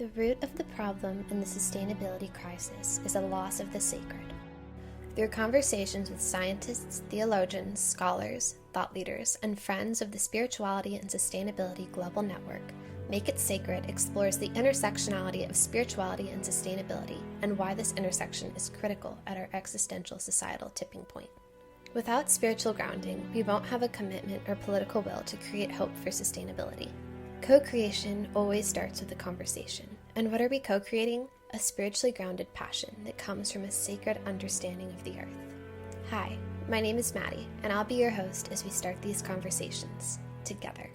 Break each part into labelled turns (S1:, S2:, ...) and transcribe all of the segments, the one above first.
S1: The root of the problem in the sustainability crisis is a loss of the sacred. Through conversations with scientists, theologians, scholars, thought leaders, and friends of the Spirituality and Sustainability Global Network, Make It Sacred explores the intersectionality of spirituality and sustainability and why this intersection is critical at our existential societal tipping point. Without spiritual grounding, we won't have a commitment or political will to create hope for sustainability. Co-creation always starts with a conversation. And what are we co-creating? A spiritually grounded passion that comes from a sacred understanding of the earth. Hi, my name is Maddie, and I'll be your host as we start these conversations together.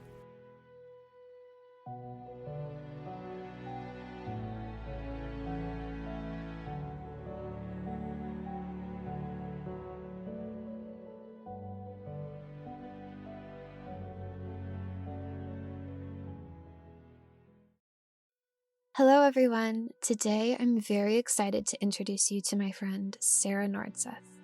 S1: Hello everyone. Today I'm very excited to introduce you to my friend Sarah Nordseth.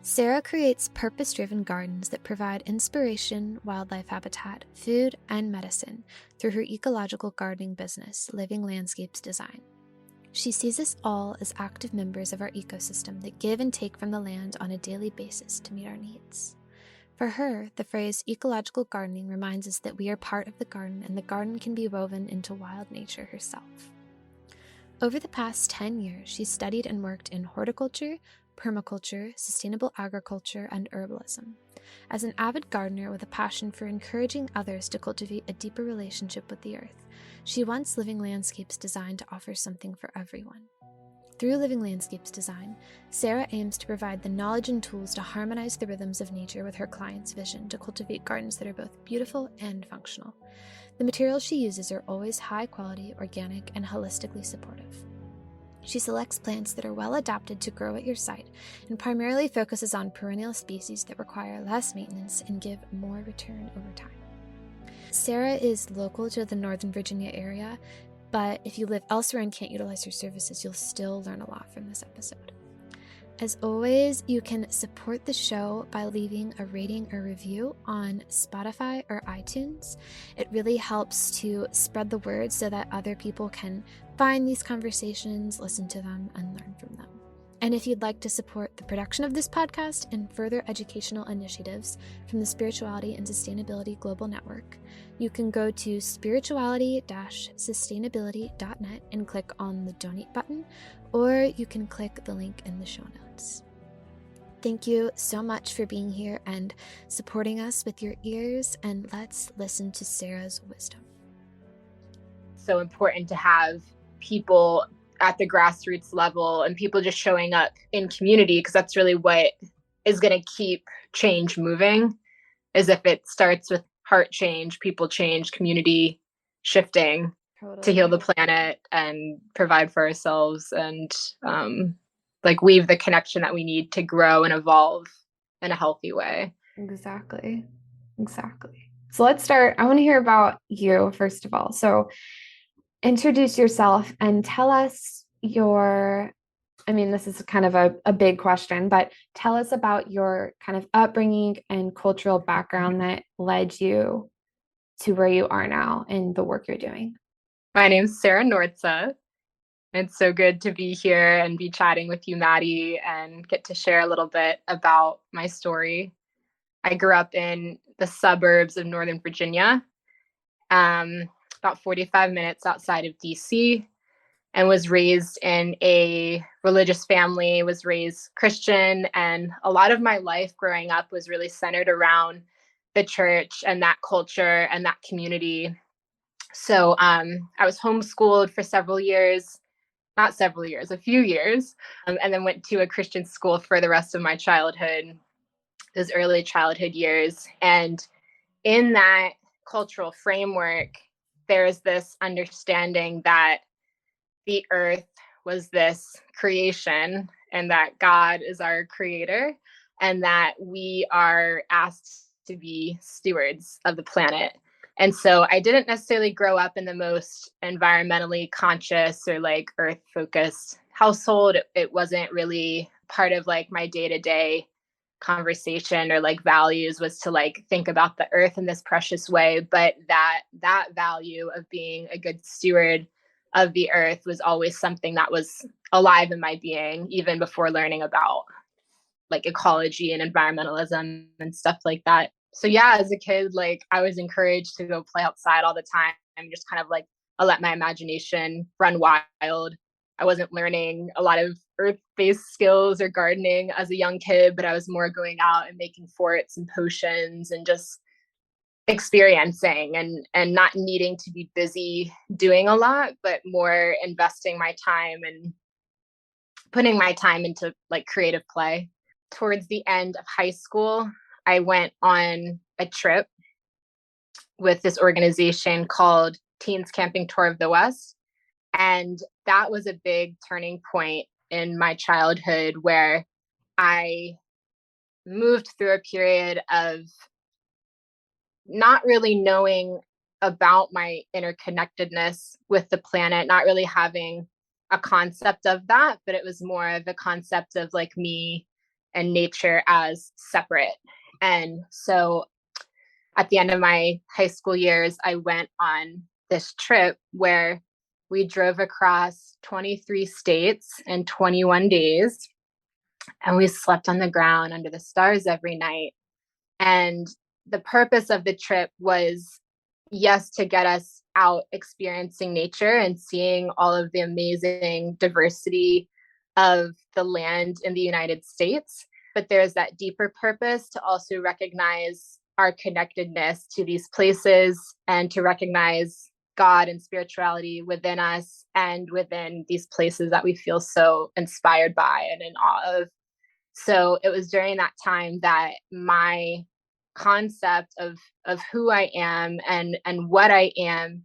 S1: Sarah creates purpose-driven gardens that provide inspiration, wildlife habitat, food, and medicine through her ecological gardening business, Living Landscapes Design. She sees us all as active members of our ecosystem that give and take from the land on a daily basis to meet our needs. For her, the phrase ecological gardening reminds us that we are part of the garden and the garden can be woven into wild nature herself. Over the past 10 years, she studied and worked in horticulture, permaculture, sustainable agriculture, and herbalism. As an avid gardener with a passion for encouraging others to cultivate a deeper relationship with the earth, she wants Living Landscapes Design to offer something for everyone. Through Living Landscapes Design, Sarah aims to provide the knowledge and tools to harmonize the rhythms of nature with her clients' vision to cultivate gardens that are both beautiful and functional. The materials she uses are always high quality, organic, and holistically supportive. She selects plants that are well adapted to grow at your site and primarily focuses on perennial species that require less maintenance and give more return over time. Sarah is local to the Northern Virginia area, but if you live elsewhere and can't utilize her services, you'll still learn a lot from this episode. As always, you can support the show by leaving a rating or review on Spotify or iTunes. It really helps to spread the word so that other people can find these conversations, listen to them, and learn from them. And if you'd like to support the production of this podcast and further educational initiatives from the Spirituality and Sustainability Global Network, you can go to spirituality-sustainability.net and click on the donate button, or you can click the link in the show notes. Thank you so much for being here and supporting us with your ears, and let's listen to Sarah's wisdom.
S2: So important to have people at the grassroots level and people just showing up in community, because that's really what is going to keep change moving, is if it starts with heart change, people change, community shifting to heal the planet and provide for ourselves and weave the connection that we need to grow and evolve in a healthy way.
S3: Exactly. So let's start. I want to hear about you, first of all. So introduce yourself and tell us this is kind of a big question, but tell us about your kind of upbringing and cultural background that led you to where you are now in the work you're doing.
S2: My name's Sarah Nordseth. It's so good to be here and be chatting with you, Maddie, and get to share a little bit about my story. I grew up in the suburbs of Northern Virginia, about 45 minutes outside of DC, and was raised in a religious family, was raised Christian, and a lot of my life growing up was really centered around the church and that culture and that community. So I was homeschooled for a few years, and then went to a Christian school for the rest of my childhood, those early childhood years. And in that cultural framework, there's this understanding that the earth was this creation and that God is our creator and that we are asked to be stewards of the planet. And so I didn't necessarily grow up in the most environmentally conscious or earth focused household. It wasn't really part of my day-to-day conversation or values was to think about the earth in this precious way. But that value of being a good steward of the earth was always something that was alive in my being, even before learning about like ecology and environmentalism and stuff like that. So yeah, as a kid, like I was encouraged to go play outside all the time. I'm just kind of like, I let my imagination run wild. I wasn't learning a lot of earth-based skills or gardening as a young kid, but I was more going out and making forts and potions and just experiencing and not needing to be busy doing a lot, but more investing my time and putting my time into like creative play. Towards the end of high school, I went on a trip with this organization called Teens Camping Tour of the West. And that was a big turning point in my childhood where I moved through a period of not really knowing about my interconnectedness with the planet, not really having a concept of that, but it was more of a concept of like me and nature as separate. And so at the end of my high school years, I went on this trip where we drove across 23 states in 21 days, and we slept on the ground under the stars every night. And the purpose of the trip was, yes, to get us out experiencing nature and seeing all of the amazing diversity of the land in the United States. But there's that deeper purpose to also recognize our connectedness to these places and to recognize God and spirituality within us and within these places that we feel so inspired by and in awe of. So it was during that time that my concept of who I am and what I am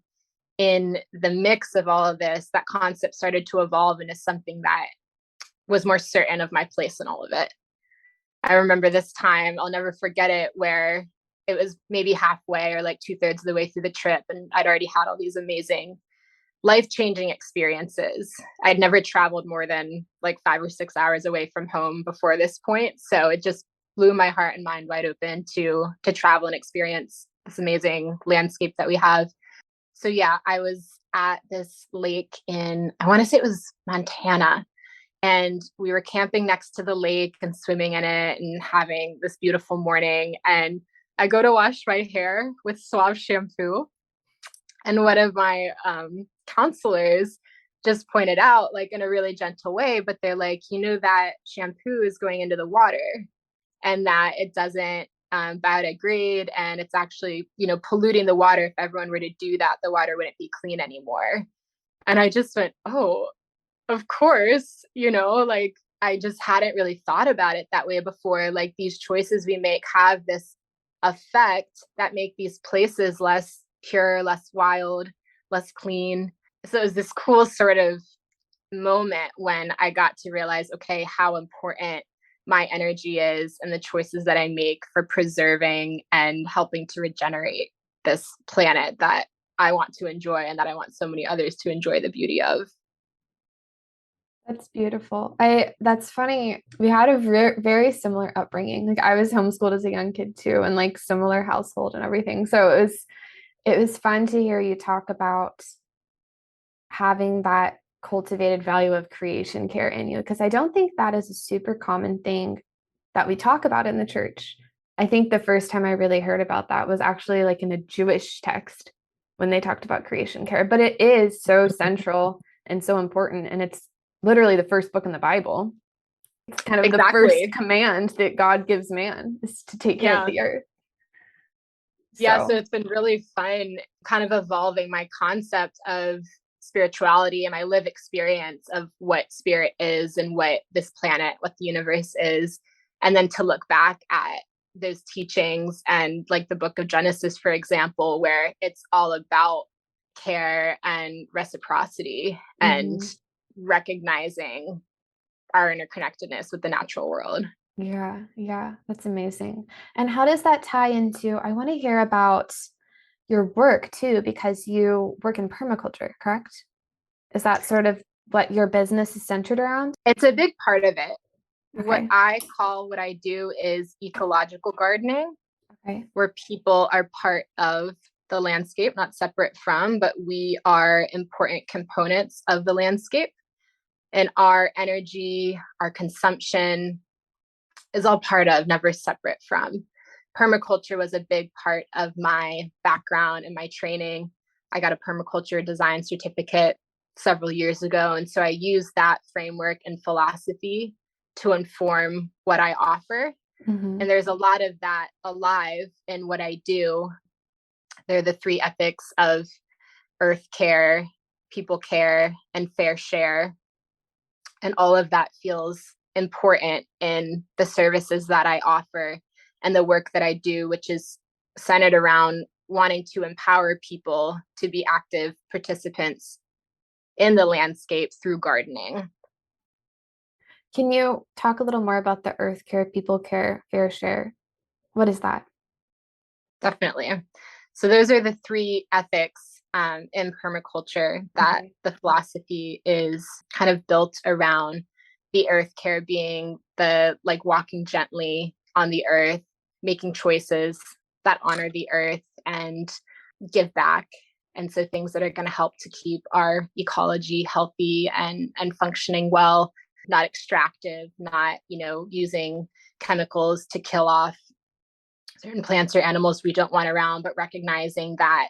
S2: in the mix of all of this, that concept started to evolve into something that was more certain of my place in all of it. I remember this time, I'll never forget it, where it was maybe halfway or like 2/3 of the way through the trip, and I'd already had all these amazing life-changing experiences. I'd never traveled more than like 5 or 6 hours away from home before this point, so it just blew my heart and mind wide open to travel and experience this amazing landscape that we have. So yeah, I was at this lake in, I want to say it was Montana, and we were camping next to the lake and swimming in it and having this beautiful morning. And I go to wash my hair with Suave shampoo, and one of my counselors just pointed out, like in a really gentle way, but they're like, you know, that shampoo is going into the water and that it doesn't biodegrade, and it's actually, you know, polluting the water. If everyone were to do that, the water wouldn't be clean anymore. And I just went, oh, of course, you know, like I just hadn't really thought about it that way before. Like these choices we make have this effect that make these places less pure, less wild, less clean. So it was this cool sort of moment when I got to realize, okay, how important my energy is and the choices that I make for preserving and helping to regenerate this planet that I want to enjoy and that I want so many others to enjoy the beauty of.
S3: That's beautiful. That's funny. We had a very similar upbringing. Like I was homeschooled as a young kid too, and like similar household and everything. So it was fun to hear you talk about having that cultivated value of creation care in you, because I don't think that is a super common thing that we talk about in the church. I think the first time I really heard about that was actually like in a Jewish text when they talked about creation care, but it is so central and so important, and it's literally the first book in the Bible. It's kind of the first command that God gives man, is to take care of the earth.
S2: Yeah, so it's been really fun kind of evolving my concept of spirituality and my lived experience of what spirit is and what this planet, what the universe is. And then to look back at those teachings and like the book of Genesis, for example, where it's all about care and reciprocity and recognizing our interconnectedness with the natural world.
S3: Yeah, that's amazing. And how does that tie into, I want to hear about your work too, because you work in permaculture, correct? Is that sort of what your business is centered around?
S2: It's a big part of it.
S3: Okay.
S2: What I call what I do is ecological gardening,
S3: okay.
S2: where people are part of the landscape, not separate from, but we are important components of the landscape. And our energy, our consumption is all part of, never separate from. Permaculture was a big part of my background and my training. I got a permaculture design certificate several years ago. And so I use that framework and philosophy to inform what I offer. And there's a lot of that alive in what I do. They're the three ethics of earth care, people care, and fair share. And all of that feels important in the services that I offer and the work that I do, which is centered around wanting to empower people to be active participants in the landscape through gardening.
S3: Can you talk a little more about the earth care, people care, fair share? What is that?
S2: Definitely. So those are the three ethics in permaculture that the philosophy is kind of built around. The earth care being the like walking gently on the earth, making choices that honor the earth and give back. And so things that are going to help to keep our ecology healthy and functioning well, not extractive, not, using chemicals to kill off certain plants or animals we don't want around, but recognizing that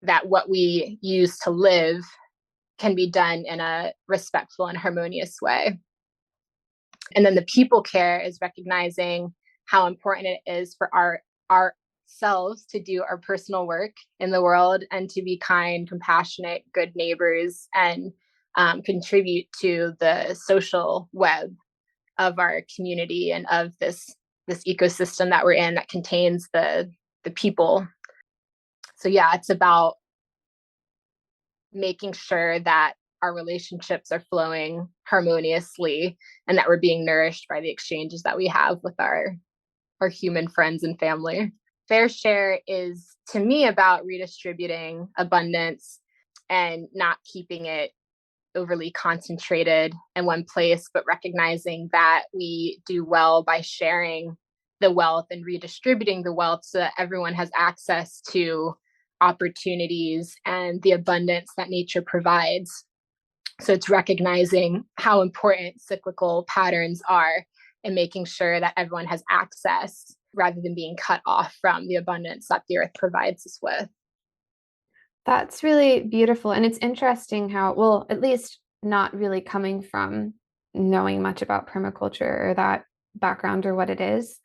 S2: that what we use to live can be done in a respectful and harmonious way. And then the people care is recognizing how important it is for ourselves to do our personal work in the world and to be kind, compassionate, good neighbors, and contribute to the social web of our community and of this ecosystem that we're in that contains the people. So yeah, it's about making sure that our relationships are flowing harmoniously and that we're being nourished by the exchanges that we have with our human friends and family. Fair share is, to me, about redistributing abundance and not keeping it overly concentrated in one place, but recognizing that we do well by sharing the wealth and redistributing the wealth so that everyone has access to opportunities and the abundance that nature provides. So it's recognizing how important cyclical patterns are and making sure that everyone has access rather than being cut off from the abundance that the earth provides us with.
S3: That's really beautiful. And it's interesting how, well, at least not really coming from knowing much about permaculture or that background or what it is.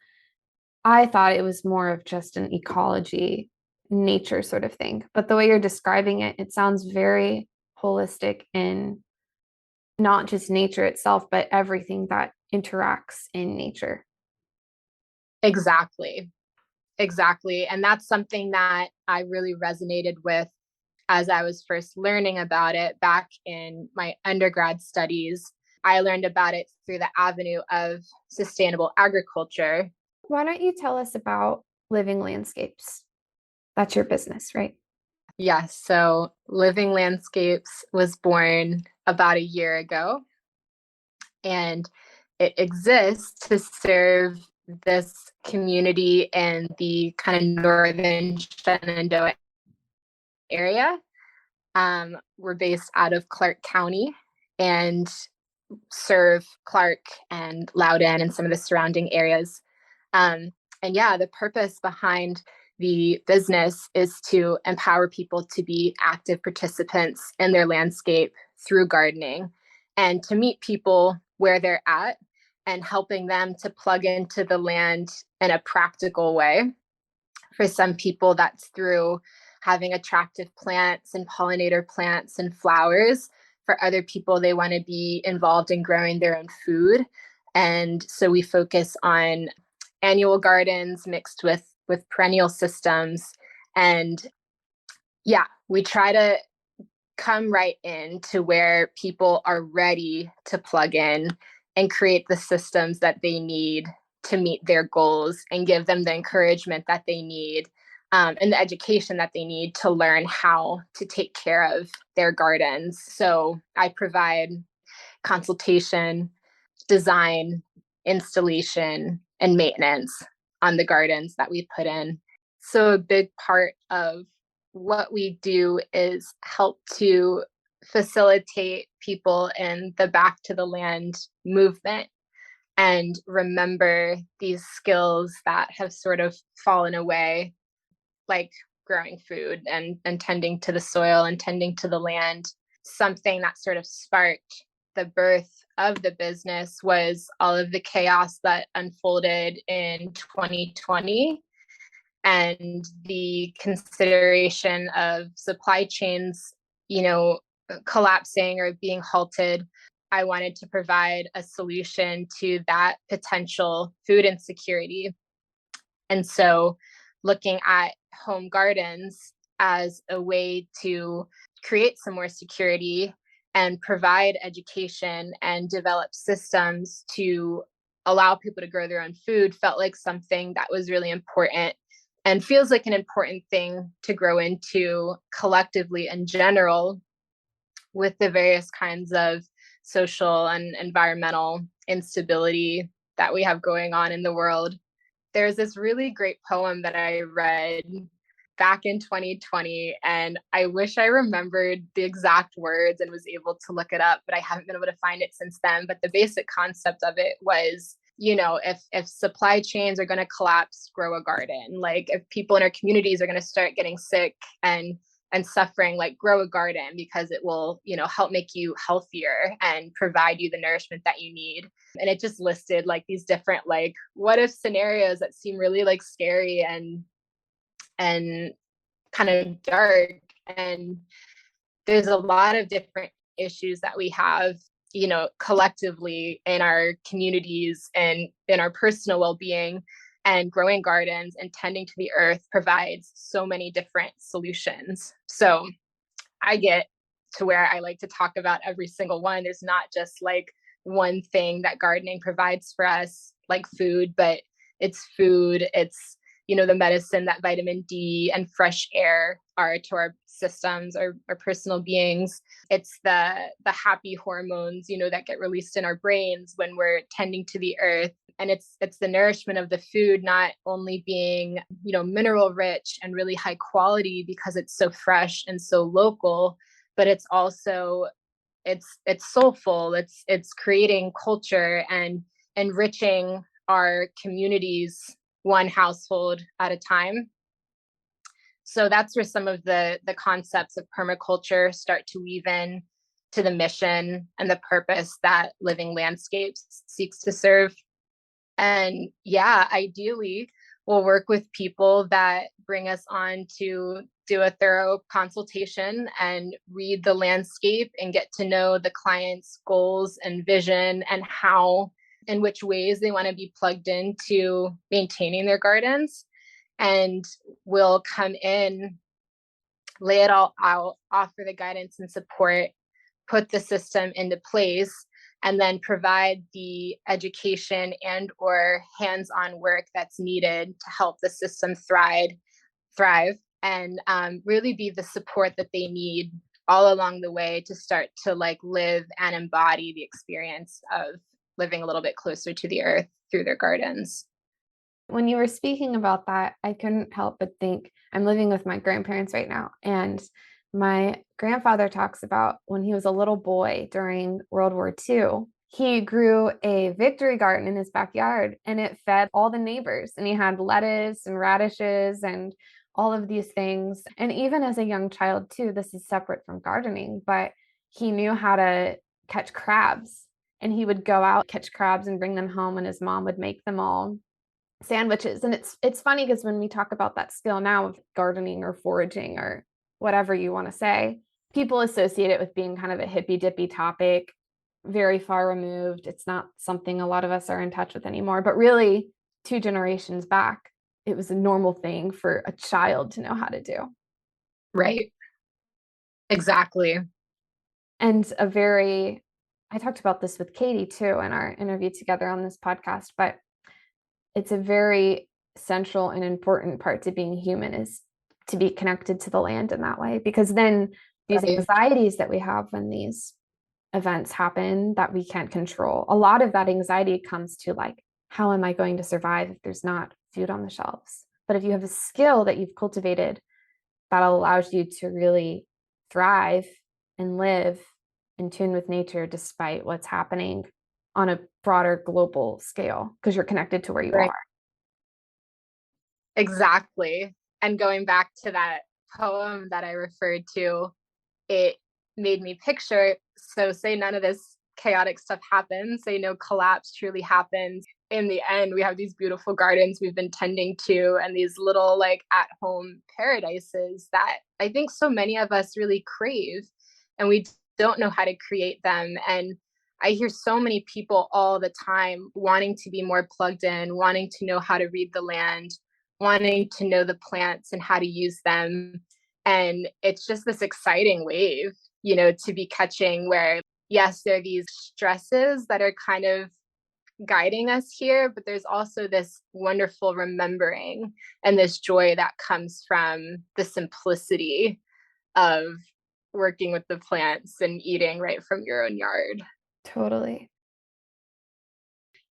S3: I thought it was more of just an ecology, nature sort of thing. But the way you're describing it, it sounds very holistic in not just nature itself, but everything that interacts in nature.
S2: Exactly. And that's something that I really resonated with as I was first learning about it back in my undergrad studies. I learned about it through the avenue of sustainable agriculture.
S3: Why don't you tell us about Living Landscapes? That's your business, right?
S2: Yes. So Living Landscapes was born about a year ago, and it exists to serve this community in the kind of northern Shenandoah area. We're based out of Clark County and serve Clark and Loudoun and some of the surrounding areas. And yeah, the purpose behind the business is to empower people to be active participants in their landscape through gardening and to meet people where they're at and helping them to plug into the land in a practical way. For some people, that's through having attractive plants and pollinator plants and flowers. For other people, they want to be involved in growing their own food. And so we focus on annual gardens mixed with perennial systems. And yeah, we try to come right in to where people are ready to plug in and create the systems that they need to meet their goals and give them the encouragement that they need and the education that they need to learn how to take care of their gardens. So I provide consultation, design, installation, and maintenance on the gardens that we put in. So a big part of what we do is help to facilitate people in the back to the land movement and remember these skills that have sort of fallen away, like growing food and tending to the soil and tending to the land. Something that sort of sparked the birth of the business was all of the chaos that unfolded in 2020 and the consideration of supply chains, collapsing or being halted. I wanted to provide a solution to that potential food insecurity. And so looking at home gardens as a way to create some more security and provide education and develop systems to allow people to grow their own food felt like something that was really important and feels like an important thing to grow into collectively in general with the various kinds of social and environmental instability that we have going on in the world. There's this really great poem that I read back in 2020, and I wish I remembered the exact words and was able to look it up, but I haven't been able to find it since then. But the basic concept of it was, if supply chains are going to collapse, grow a garden. Like if people in our communities are going to start getting sick and suffering, like grow a garden because it will, help make you healthier and provide you the nourishment that you need. And it just listed like these different, like, what if scenarios that seem really like scary and kind of dark. And there's a lot of different issues that we have, collectively in our communities and in our personal well-being, and growing gardens and tending to the earth provides so many different solutions. So I get to where I like to talk about every single one. There's not just like one thing that gardening provides for us, like food, but it's food, it's, the medicine that vitamin D and fresh air are to our systems, our personal beings. It's the happy hormones, that get released in our brains when we're tending to the earth. And it's the nourishment of the food not only being, mineral rich and really high quality because it's so fresh and so local, but it's also it's soulful. It's creating culture and enriching our communities one household at a time. So that's where some of the concepts of permaculture start to weave in to the mission and the purpose that Living Landscapes seeks to serve. And yeah, ideally, we'll work with people that bring us on to do a thorough consultation and read the landscape and get to know the client's goals and vision and how in which ways they want to be plugged into maintaining their gardens. And we'll come in, lay it all out, offer the guidance and support, put the system into place, and then provide the education and or hands-on work that's needed to help the system thrive, and really be the support that they need all along the way to start to like live and embody the experience of living a little bit closer to the earth through their gardens.
S3: When you were speaking about that, I couldn't help but think, I'm living with my grandparents right now, and my grandfather talks about when he was a little boy during World War II, he grew a victory garden in his backyard and it fed all the neighbors. And he had lettuce and radishes and all of these things. And even as a young child too, this is separate from gardening, but he knew how to catch crabs. And he would go out, catch crabs and bring them home, and his mom would make them all sandwiches. And it's funny because when we talk about that skill now of gardening or foraging or whatever you want to say, people associate it with being kind of a hippy dippy topic, very far removed. It's not something a lot of us are in touch with anymore, but really 2 generations back, it was a normal thing for a child to know how to do.
S2: Right. Exactly.
S3: And I talked about this with Katie too in our interview together on this podcast, but it's a very central and important part to being human is to be connected to the land in that way, because then these anxieties that we have when these events happen that we can't control, a lot of that anxiety comes to like, how am I going to survive if there's not food on the shelves? But if you have a skill that you've cultivated that allows you to really thrive and live in tune with nature despite what's happening on a broader global scale, because you're connected to where you
S2: Right.
S3: are.
S2: Exactly. And going back to that poem that I referred to, it made me picture, so say none of this chaotic stuff happens, say no collapse truly happens. In the end, we have these beautiful gardens we've been tending to and these little like at home paradises that I think so many of us really crave, and we don't know how to create them. And I hear so many people all the time wanting to be more plugged in, wanting to know how to read the land, wanting to know the plants and how to use them. And it's just this exciting wave, to be catching where, yes, there are these stresses that are kind of guiding us here, but there's also this wonderful remembering and this joy that comes from the simplicity of working with the plants and eating right from your own yard.
S3: Totally.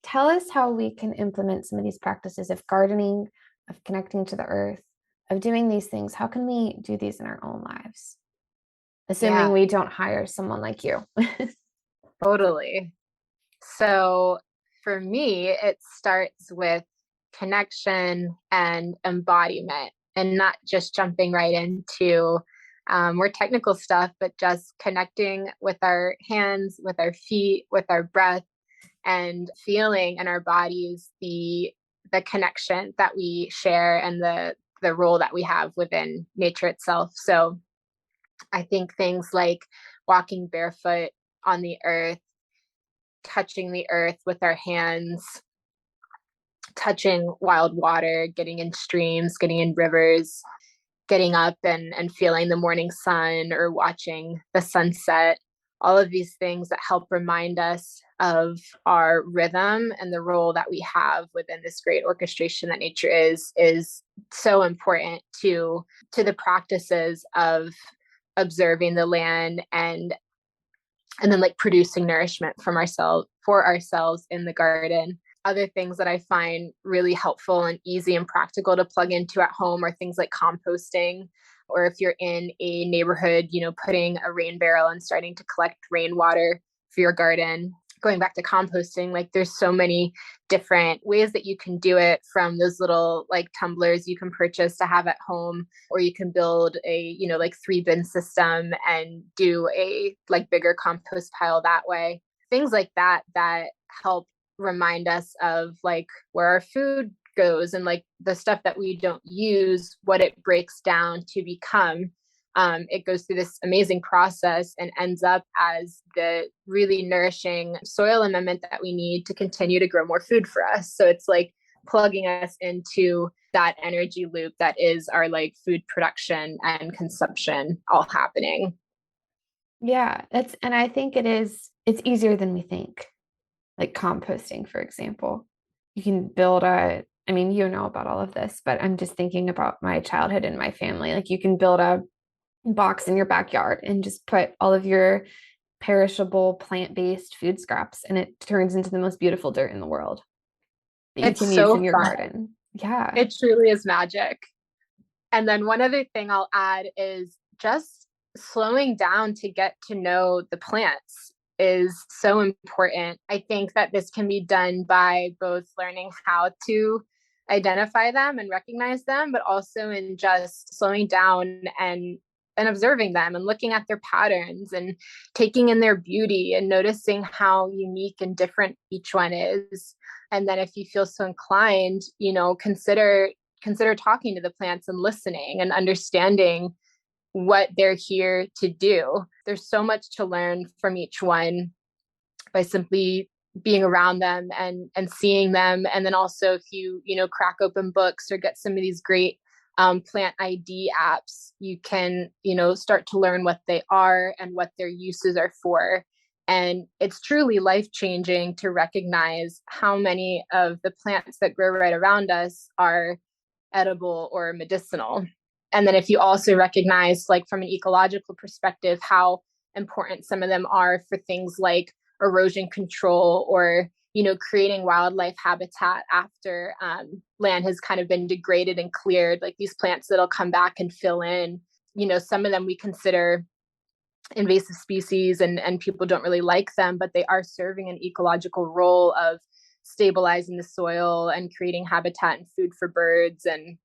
S3: Tell us how we can implement some of these practices of gardening, of connecting to the earth, of doing these things. How can we do these in our own lives? Assuming we don't hire someone like you.
S2: Totally. So for me, it starts with connection and embodiment, and not just jumping right into more technical stuff, but just connecting with our hands, with our feet, with our breath, and feeling in our bodies the connection that we share and the role that we have within nature itself. So I think things like walking barefoot on the earth, touching the earth with our hands, touching wild water, getting in streams, getting in rivers, getting up and feeling the morning sun or watching the sunset, all of these things that help remind us of our rhythm and the role that we have within this great orchestration that nature is so important to the practices of observing the land and then like producing nourishment from ourselves for ourselves in the garden. Other things that I find really helpful and easy and practical to plug into at home are things like composting, or if you're in a neighborhood, putting a rain barrel and starting to collect rainwater for your garden. Going back to composting, like there's so many different ways that you can do it, from those little like tumblers you can purchase to have at home, or you can build a, like 3 bin system and do a like bigger compost pile that way. Things like that help remind us of like where our food goes and like the stuff that we don't use, what it breaks down to become. It goes through this amazing process and ends up as the really nourishing soil amendment that we need to continue to grow more food for us. So it's like plugging us into that energy loop that is our like food production and consumption all happening.
S3: Yeah, and I think it's easier than we think. Like composting, for example. You can build I mean, you know about all of this, but I'm just thinking about my childhood and my family. Like you can build a box in your backyard and just put all of your perishable plant-based food scraps, and it turns into the most beautiful dirt in the world that you
S2: It's
S3: can use
S2: so
S3: in your
S2: fun.
S3: garden. Yeah.
S2: It truly is magic. And then one other thing I'll add is just slowing down to get to know the plants is so important. I think that this can be done by both learning how to identify them and recognize them, but also in just slowing down and observing them and looking at their patterns and taking in their beauty and noticing how unique and different each one is. And then if you feel so inclined, consider talking to the plants and listening and understanding what they're here to do. There's so much to learn from each one by simply being around them and seeing them. And then also if you crack open books or get some of these great plant ID apps, you can start to learn what they are and what their uses are for. And it's truly life-changing to recognize how many of the plants that grow right around us are edible or medicinal. And then if you also recognize, like from an ecological perspective, how important some of them are for things like erosion control or creating wildlife habitat after land has kind of been degraded and cleared, like these plants that'll come back and fill in. Some of them we consider invasive species, and people don't really like them, but they are serving an ecological role of stabilizing the soil and creating habitat and food for birds. And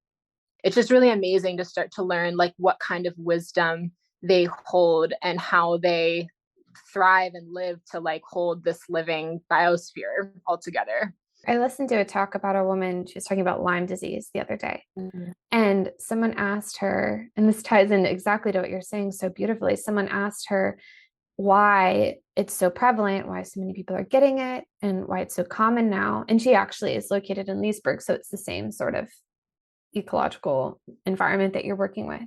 S2: it's just really amazing to start to learn like what kind of wisdom they hold and how they thrive and live to like hold this living biosphere all together.
S3: I listened to a talk about a woman, she was talking about Lyme disease the other day.
S2: Mm-hmm.
S3: And someone asked her, and this ties in exactly to what you're saying so beautifully. Someone asked her why it's so prevalent, why so many people are getting it, and why it's so common now. And she actually is located in Leesburg, so it's the same sort of ecological environment that you're working with.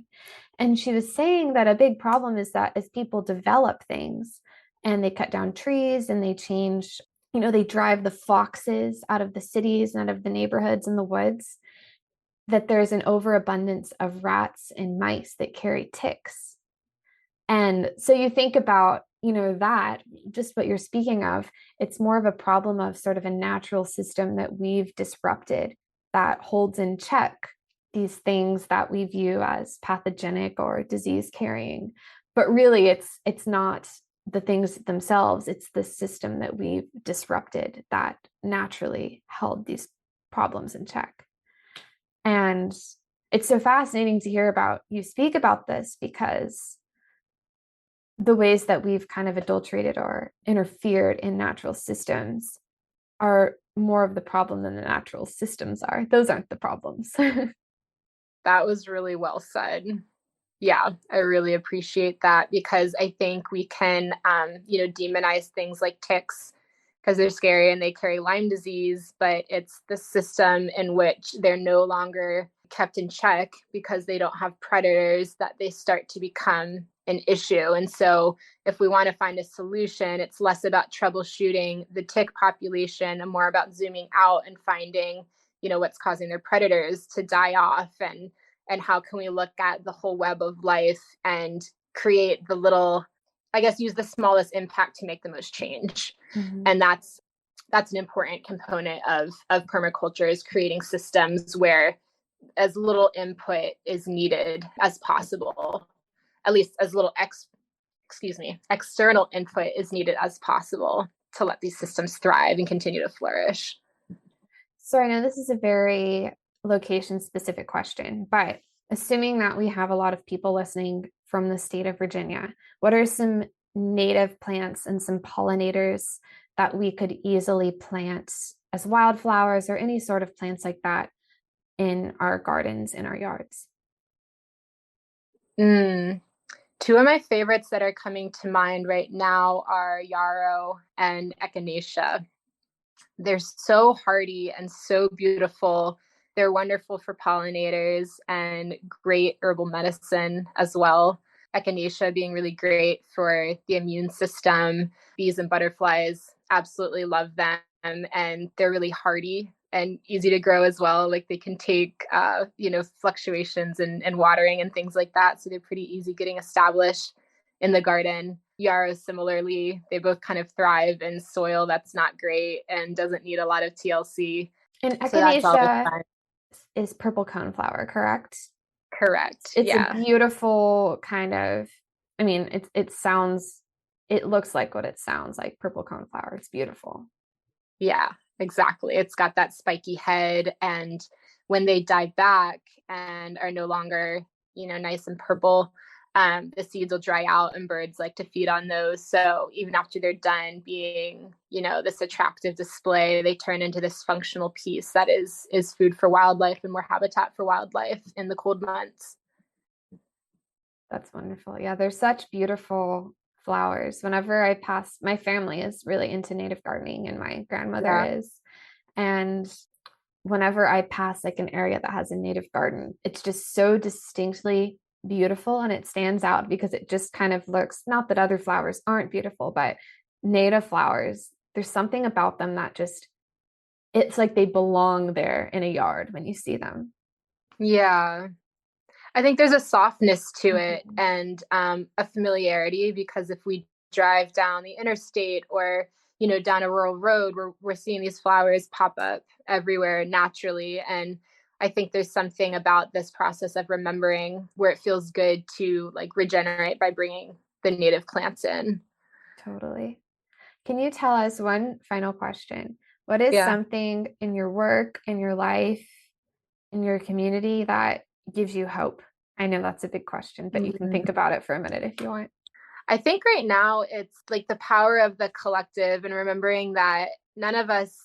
S3: And she was saying that a big problem is that as people develop things and they cut down trees and they change, they drive the foxes out of the cities and out of the neighborhoods and the woods, that there's an overabundance of rats and mice that carry ticks. And so you think about, that just what you're speaking of, it's more of a problem of sort of a natural system that we've disrupted that holds in check these things that we view as pathogenic or disease carrying. But really it's not the things themselves, it's the system that we've disrupted that naturally held these problems in check. And it's so fascinating to hear about you speak about this, because the ways that we've kind of adulterated or interfered in natural systems are more of the problem than the natural systems are. Those aren't the problems.
S2: That was really well said. Yeah, I really appreciate that, because I think we can, demonize things like ticks because they're scary and they carry Lyme disease, but it's the system in which they're no longer kept in check because they don't have predators that they start to become an issue. And so if we want to find a solution, it's less about troubleshooting the tick population and more about zooming out and finding, what's causing their predators to die off, and how can we look at the whole web of life and create the little, I guess, use the smallest impact to make the most change. Mm-hmm. And that's an important component of permaculture, is creating systems where as little input is needed as possible, at least as little external input is needed as possible to let these systems thrive and continue to flourish.
S3: So I know this is a very location specific question, but assuming that we have a lot of people listening from the state of Virginia, what are some native plants and some pollinators that we could easily plant as wildflowers or any sort of plants like that in our gardens, in our yards?
S2: Two of my favorites that are coming to mind right now are yarrow and echinacea. They're so hardy and so beautiful. They're wonderful for pollinators and great herbal medicine as well. Echinacea being really great for the immune system. Bees and butterflies absolutely love them, and they're really hardy and easy to grow as well. Like they can take, fluctuations and watering and things like that. So they're pretty easy getting established in the garden. Yarrow, similarly, they both kind of thrive in soil that's not great and doesn't need a lot of TLC.
S3: And echinacea is purple coneflower, correct?
S2: Correct.
S3: It's a beautiful kind of, it looks like what it sounds like, purple coneflower. It's beautiful.
S2: Yeah, exactly. It's got that spiky head, and when they die back and are no longer, nice and purple, the seeds will dry out and birds like to feed on those. So even after they're done being, this attractive display, they turn into this functional piece that is food for wildlife and more habitat for wildlife in the cold months.
S3: That's wonderful. Yeah, they're such beautiful flowers. Whenever I pass, my family is really into native gardening, and my grandmother is. And whenever I pass like an area that has a native garden, it's just so distinctly beautiful, and it stands out because it just kind of looks, not that other flowers aren't beautiful, but native flowers, there's something about them that just, it's like they belong there in a yard when you see them.
S2: Yeah. I think there's a softness to it and a familiarity, because if we drive down the interstate or, down a rural road, we're seeing these flowers pop up everywhere naturally. And I think there's something about this process of remembering where it feels good to like regenerate by bringing the native plants in.
S3: Totally. Can you tell us one final question? What is something in your work, in your life, in your community that gives you hope? I know that's a big question, but you can think about it for a minute if you want.
S2: I think right now it's like the power of the collective and remembering that none of us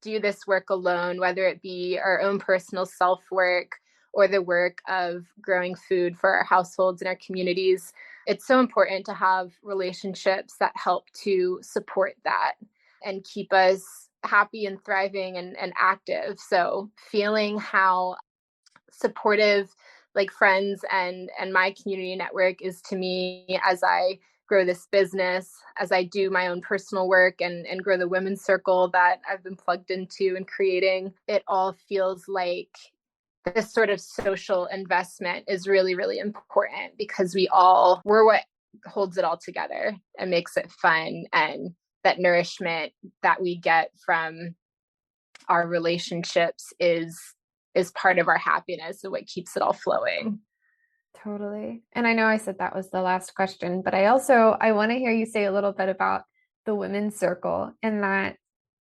S2: do this work alone, whether it be our own personal self-work or the work of growing food for our households and our communities. It's so important to have relationships that help to support that and keep us happy and thriving and active. So feeling how supportive like friends and my community network is to me as I grow this business, as I do my own personal work and grow the women's circle that I've been plugged into and creating, it all feels like this sort of social investment is really, really important because we're what holds it all together and makes it fun. And that nourishment that we get from our relationships is part of our happiness and what keeps it all flowing.
S3: Totally. And I know I said that was the last question, but I want to hear you say a little bit about the women's circle and that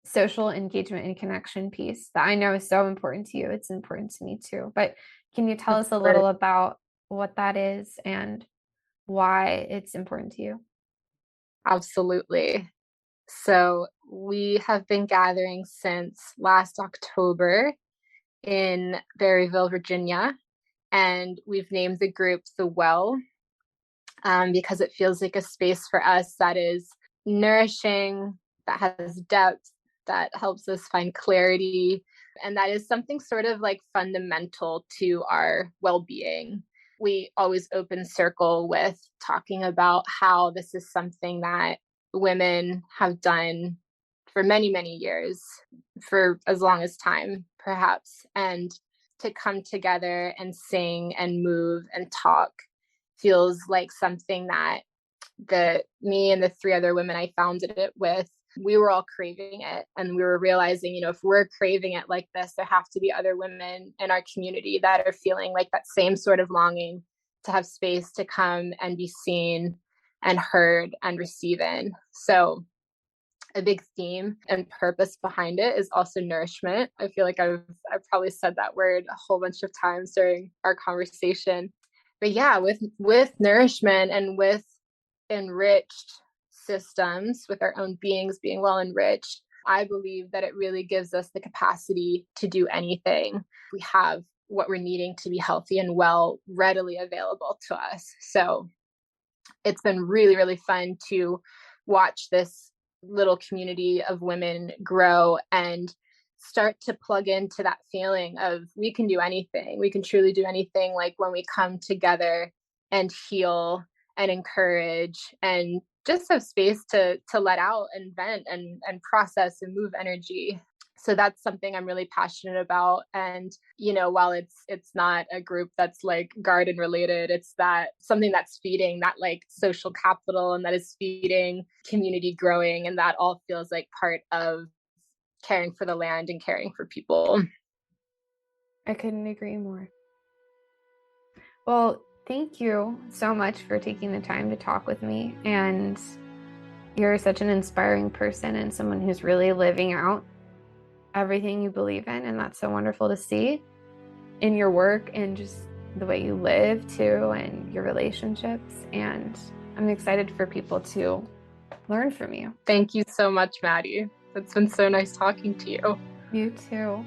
S3: social engagement and connection piece that I know is so important to you. It's important to me too. But can you tell us a little about what that is and why it's important to you?
S2: Absolutely. So we have been gathering since last October in Berryville, Virginia, and we've named the group The Well because it feels like a space for us that is nourishing, that has depth, that helps us find clarity, and that is something sort of like fundamental to our well-being. We always open circle with talking about how this is something that women have done for many, many years, for as long as time, perhaps. And to come together and sing and move and talk feels like something that me and the three other women I founded it with, we were all craving it. And we were realizing, if we're craving it like this, there have to be other women in our community that are feeling like that same sort of longing to have space to come and be seen and heard and receive in. So a big theme and purpose behind it is also nourishment. I feel like I've probably said that word a whole bunch of times during our conversation. But yeah, with nourishment and with enriched systems, with our own beings being well enriched, I believe that it really gives us the capacity to do anything. We have what we're needing to be healthy and well readily available to us. So it's been really, really fun to watch this little community of women grow and start to plug into that feeling of we can do anything. We can truly do anything, like when we come together and heal and encourage and just have space to let out and vent and process and move energy. So that's something I'm really passionate about. And, while it's not a group that's like garden related, it's that something that's feeding that like social capital and that is feeding community growing. And that all feels like part of caring for the land and caring for people.
S3: I couldn't agree more. Well, thank you so much for taking the time to talk with me. And you're such an inspiring person and someone who's really living out everything you believe in. And that's so wonderful to see in your work and just the way you live too and your relationships. And I'm excited for people to learn from you.
S2: Thank you so much, Maddie. It's been so nice talking to you.
S3: You too.